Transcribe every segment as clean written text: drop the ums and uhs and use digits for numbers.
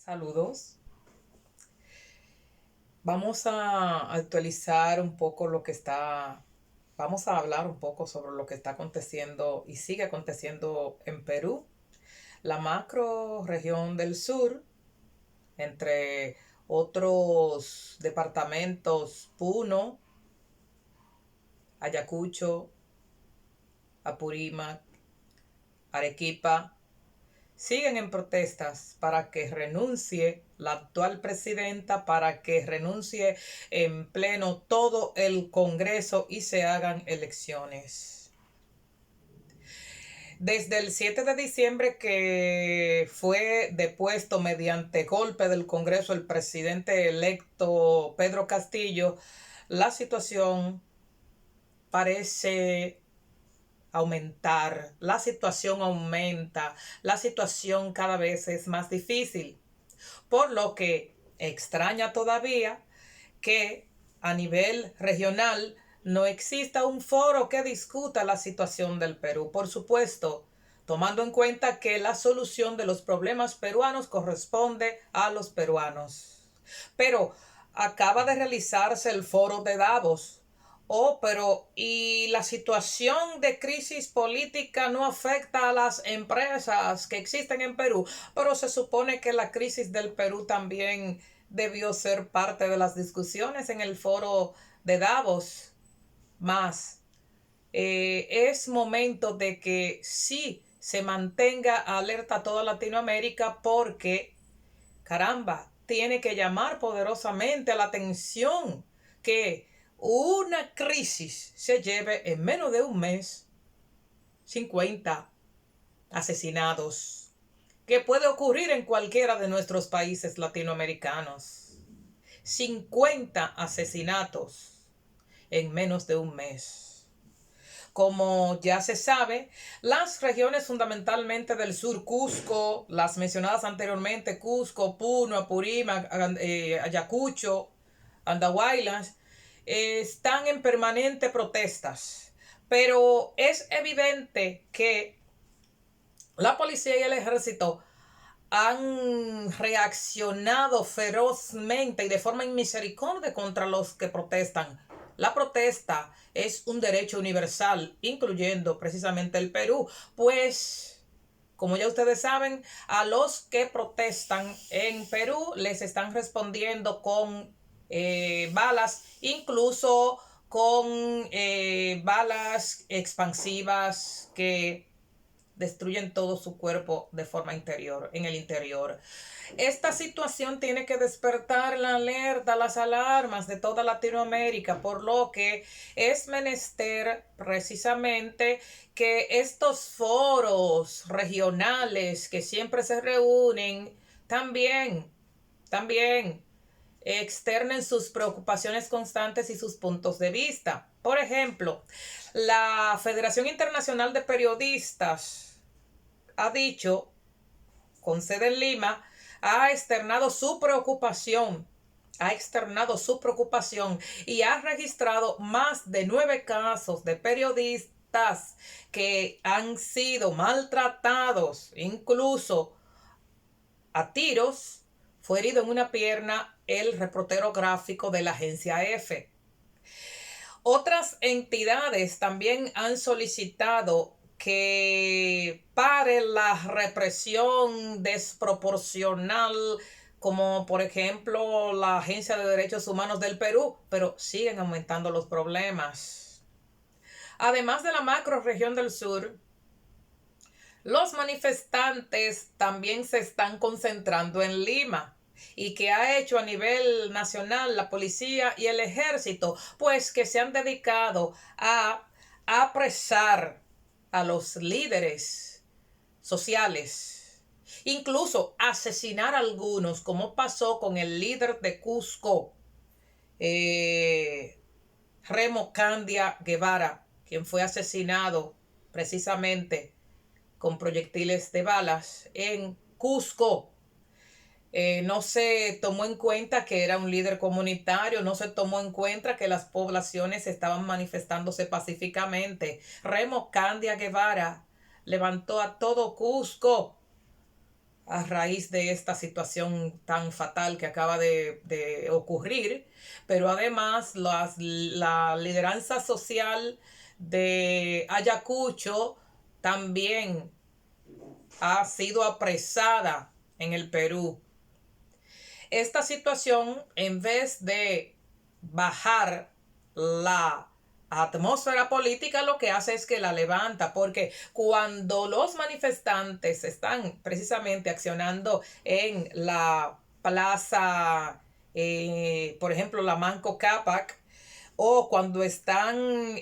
Saludos. Vamos a actualizar un poco vamos a hablar un poco sobre lo que está aconteciendo y sigue aconteciendo en Perú, la macro región del sur, entre otros departamentos, Puno, Ayacucho, Apurímac, Arequipa, siguen en protestas para que renuncie la actual presidenta, para que renuncie en pleno todo el Congreso y se hagan elecciones. Desde el 7 de diciembre que fue depuesto mediante golpe del Congreso el presidente electo Pedro Castillo, la situación parece aumentar, la situación aumenta, la situación cada vez es más difícil, por lo que extraña todavía que a nivel regional no exista un foro que discuta la situación del Perú. Por supuesto, tomando en cuenta que la solución de los problemas peruanos corresponde a los peruanos. Pero acaba de realizarse el foro de Davos. Pero ¿y la situación de crisis política no afecta a las empresas que existen en Perú? Pero se supone que la crisis del Perú también debió ser parte de las discusiones en el foro de Davos. Más, es momento de que sí se mantenga alerta a toda Latinoamérica porque, caramba, tiene que llamar poderosamente a la atención que una crisis se lleve en menos de un mes 50 asesinados, que puede ocurrir en cualquiera de nuestros países latinoamericanos. 50 asesinatos en menos de un mes. Como ya se sabe, las regiones fundamentalmente del sur, Cusco, las mencionadas anteriormente, Cusco, Puno, Apurímac, Ayacucho, Andahuaylas, están en permanente protestas. Pero es evidente que la policía y el ejército han reaccionado ferozmente y de forma inmisericordia contra los que protestan. La protesta es un derecho universal, incluyendo precisamente el Perú, pues, como ya ustedes saben, a los que protestan en Perú les están respondiendo con balas, incluso con balas expansivas que destruyen todo su cuerpo de forma interior, en el interior. Esta situación tiene que despertar la alerta, las alarmas de toda Latinoamérica, por lo que es menester precisamente que estos foros regionales que siempre se reúnen también externen sus preocupaciones constantes y sus puntos de vista. Por ejemplo, la Federación Internacional de Periodistas ha dicho, con sede en Lima, ha externado su preocupación y ha registrado más de 9 casos de periodistas que han sido maltratados, incluso a tiros. Fue herido en una pierna el reportero gráfico de la agencia EFE. Otras entidades también han solicitado que pare la represión desproporcional, como por ejemplo la Agencia de Derechos Humanos del Perú, pero siguen aumentando los problemas. Además de la macrorregión del sur, los manifestantes también se están concentrando en Lima. ¿Y qué ha hecho a nivel nacional la policía y el ejército? Pues que se han dedicado a apresar a los líderes sociales, incluso asesinar a algunos, como pasó con el líder de Cusco, Remo Candia Guevara, quien fue asesinado precisamente con proyectiles de balas en Cusco. No se tomó en cuenta que era un líder comunitario, no se tomó en cuenta que las poblaciones estaban manifestándose pacíficamente. Remo Candia Guevara levantó a todo Cusco a raíz de esta situación tan fatal que acaba de ocurrir, pero además la lideranza social de Ayacucho también ha sido apresada en el Perú. Esta situación, en vez de bajar la atmósfera política, lo que hace es que la levanta, porque cuando los manifestantes están precisamente accionando en la plaza, por ejemplo, la Manco Cápac, o cuando están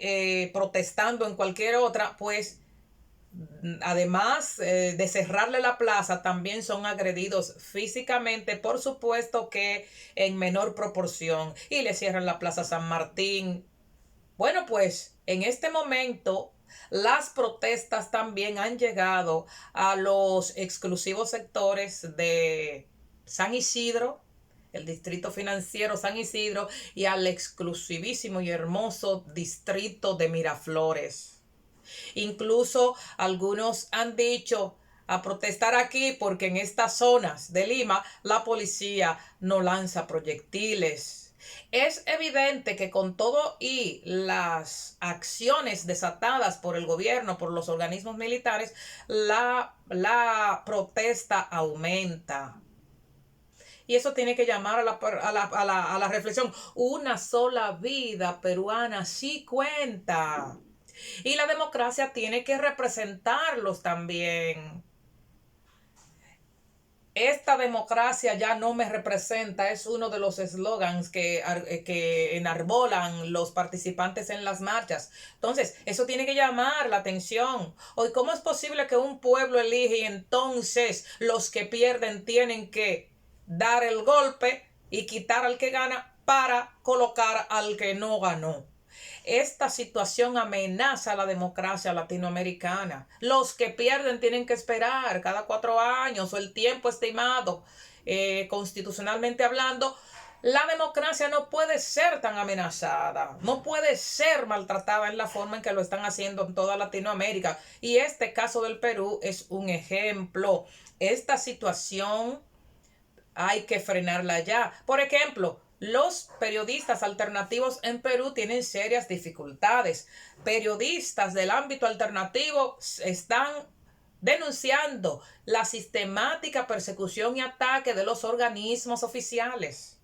protestando en cualquier otra, pues además de cerrarle la plaza, también son agredidos físicamente, por supuesto que en menor proporción, y le cierran la plaza San Martín. Bueno, pues en este momento las protestas también han llegado a los exclusivos sectores de San Isidro, el distrito financiero San Isidro, y al exclusivísimo y hermoso distrito de Miraflores. Incluso algunos han dicho a protestar aquí porque en estas zonas de Lima la policía no lanza proyectiles. Es evidente que con todo y las acciones desatadas por el gobierno, por los organismos militares, la protesta aumenta. Y eso tiene que llamar a la reflexión. Una sola vida peruana sí cuenta. Y la democracia tiene que representarlos también. Esta democracia ya no me representa, es uno de los eslogans que enarbolan los participantes en las marchas. Entonces, eso tiene que llamar la atención. Hoy, ¿cómo es posible que un pueblo elige y entonces los que pierden tienen que dar el golpe y quitar al que gana para colocar al que no ganó? Esta situación amenaza a la democracia latinoamericana. Los que pierden tienen que esperar cada 4 años o el tiempo estimado, constitucionalmente hablando. La democracia no puede ser tan amenazada, no puede ser maltratada en la forma en que lo están haciendo en toda Latinoamérica. Y este caso del Perú es un ejemplo. Esta situación hay que frenarla ya. Por ejemplo, los periodistas alternativos en Perú tienen serias dificultades. Periodistas del ámbito alternativo están denunciando la sistemática persecución y ataque de los organismos oficiales.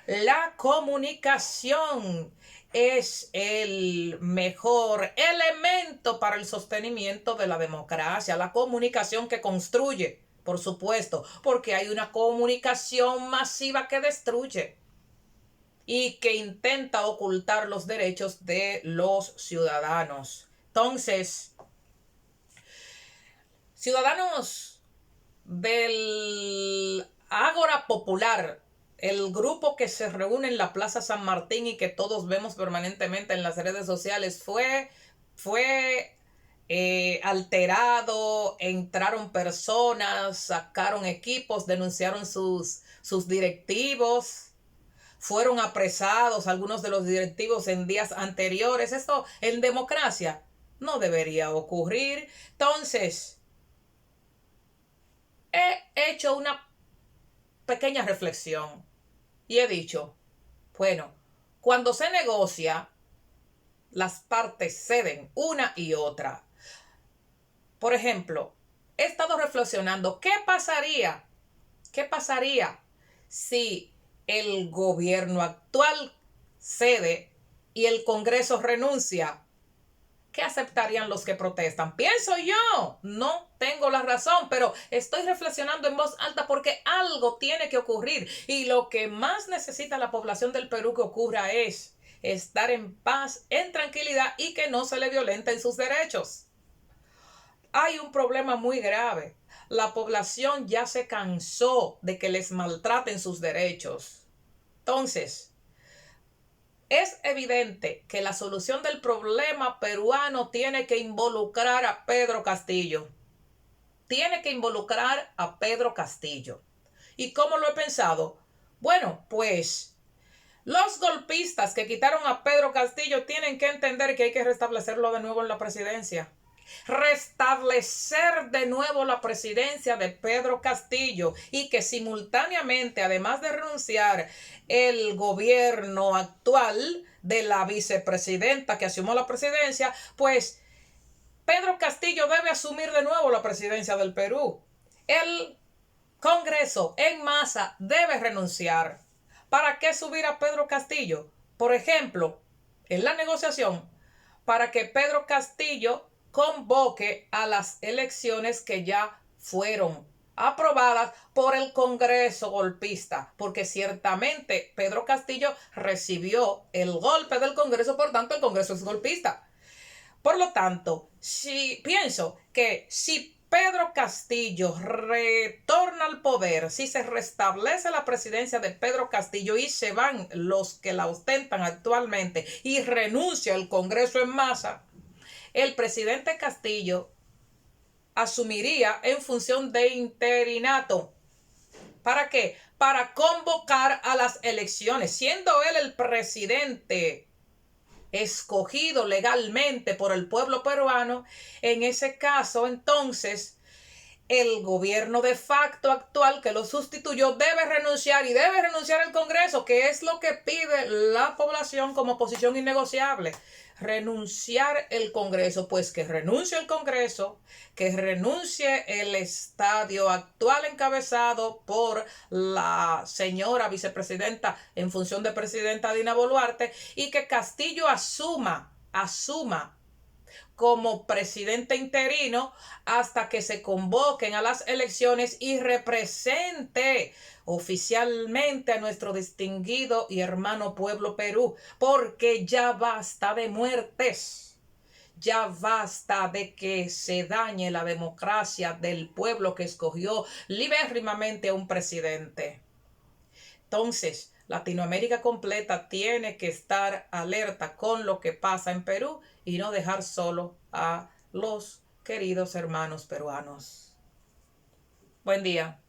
La comunicación es el mejor elemento para el sostenimiento de la democracia, la comunicación que construye, por supuesto, porque hay una comunicación masiva que destruye y que intenta ocultar los derechos de los ciudadanos. Entonces, ciudadanos del Ágora Popular, el grupo que se reúne en la Plaza San Martín y que todos vemos permanentemente en las redes sociales, fue alterado, entraron personas, sacaron equipos, denunciaron sus directivos, fueron apresados algunos de los directivos en días anteriores. Esto en democracia no debería ocurrir. Entonces, he hecho una pequeña reflexión y he dicho, bueno, cuando se negocia, las partes ceden una y otra. Por ejemplo, he estado reflexionando, ¿qué pasaría si el gobierno actual cede y el Congreso renuncia? ¿Qué aceptarían los que protestan? Pienso yo, no tengo la razón, pero estoy reflexionando en voz alta porque algo tiene que ocurrir y lo que más necesita la población del Perú que ocurra es estar en paz, en tranquilidad y que no se le violenten sus derechos. Hay un problema muy grave. La población ya se cansó de que les maltraten sus derechos. Entonces, es evidente que la solución del problema peruano tiene que involucrar a Pedro Castillo. Tiene que involucrar a Pedro Castillo. ¿Y cómo lo he pensado? Bueno, pues los golpistas que quitaron a Pedro Castillo tienen que entender que hay que restablecerlo de nuevo en la presidencia. restablecer de nuevo la presidencia de Pedro Castillo y que simultáneamente, además de renunciar el gobierno actual de la vicepresidenta que asumió la presidencia, pues Pedro Castillo debe asumir de nuevo la presidencia del Perú. El Congreso en masa debe renunciar. ¿Para qué subir a Pedro Castillo? Por ejemplo, en la negociación, para que Pedro Castillo convoque a las elecciones que ya fueron aprobadas por el Congreso golpista, porque ciertamente Pedro Castillo recibió el golpe del Congreso, por tanto el Congreso es golpista. Por lo tanto, pienso que si Pedro Castillo retorna al poder, si se restablece la presidencia de Pedro Castillo y se van los que la ostentan actualmente y renuncia el Congreso en masa, el presidente Castillo asumiría en función de interinato. ¿Para qué? Para convocar a las elecciones, siendo él el presidente escogido legalmente por el pueblo peruano. En ese caso, entonces, el gobierno de facto actual que lo sustituyó debe renunciar y debe renunciar el Congreso, que es lo que pide la población como posición innegociable. Renunciar el Congreso, pues que renuncie el Congreso, que renuncie el estadio actual encabezado por la señora vicepresidenta en función de presidenta Dina Boluarte y que Castillo asuma como presidente interino hasta que se convoquen a las elecciones y represente oficialmente a nuestro distinguido y hermano pueblo Perú, porque ya basta de muertes, ya basta de que se dañe la democracia del pueblo que escogió libérrimamente a un presidente. Entonces, Latinoamérica completa tiene que estar alerta con lo que pasa en Perú y no dejar solo a los queridos hermanos peruanos. Buen día.